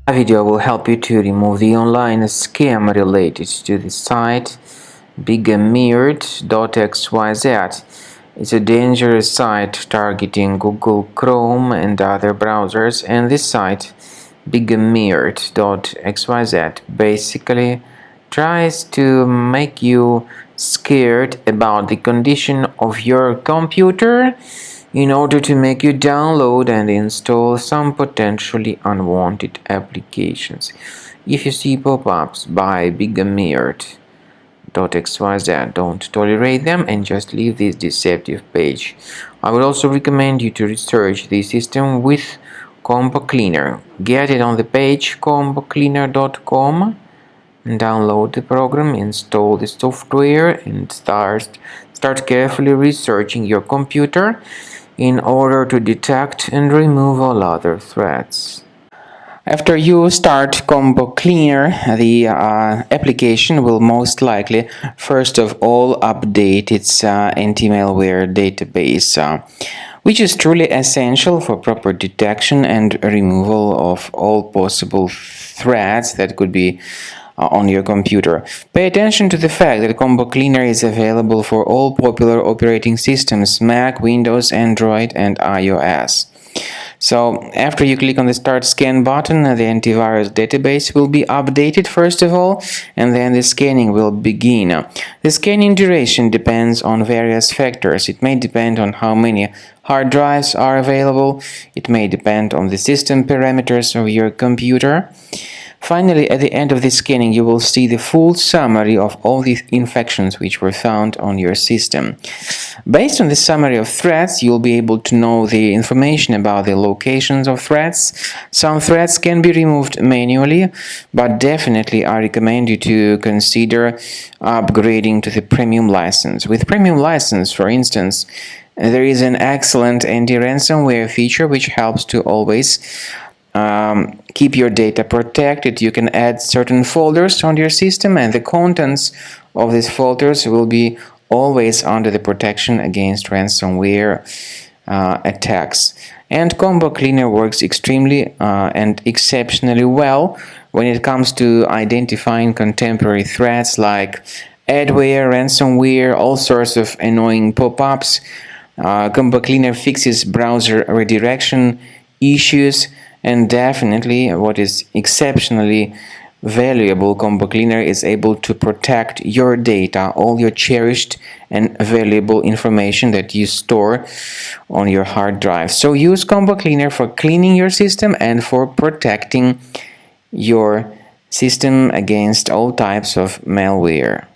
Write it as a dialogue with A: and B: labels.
A: A video will help you to remove the online scam related to the site Bigamirt.xyz. It's a dangerous site targeting Google Chrome and other browsers, and this site Bigamirt.xyz basically tries to make you scared about the condition of your computer in order to make you download and install some potentially unwanted applications. If you see pop-ups by Bigamirt.xyz, don't tolerate them and just leave this deceptive page. I would also recommend you to research the system with Combo Cleaner. Get it on the page combocleaner.com. Download the program, install the software, and start carefully researching your computer in order to detect and remove all other threats. After you start Combo Cleaner, the application will most likely, first of all, update its anti-malware database, which is truly essential for proper detection and removal of all possible threats that could be on your computer. Pay attention to the fact that Combo Cleaner is available for all popular operating systems: Mac, Windows, Android, and iOS. So after you click on the Start Scan button, the antivirus database will be updated first of all, and then the scanning will begin. The scanning duration depends on various factors. It may depend on how many hard drives are available. It may depend on the system parameters of your computer. Finally, at the end of the scanning, you will see the full summary of all the infections which were found on your system. Based on the summary of threats, you'll be able to know the information about the locations of threats. Some threats can be removed manually, but definitely I recommend you to consider upgrading to the premium license. With premium license, for instance, there is an excellent anti-ransomware feature which helps to always keep your data protected. You can add certain folders on your system, and the contents of these folders will be always under the protection against ransomware attacks. And Combo Cleaner works extremely and exceptionally well when it comes to identifying contemporary threats like adware, ransomware, all sorts of annoying pop-ups. Combo Cleaner fixes browser redirection issues. And definitely, what is exceptionally valuable, Combo Cleaner is able to protect your data, all your cherished and valuable information that you store on your hard drive. So use Combo Cleaner for cleaning your system and for protecting your system against all types of malware.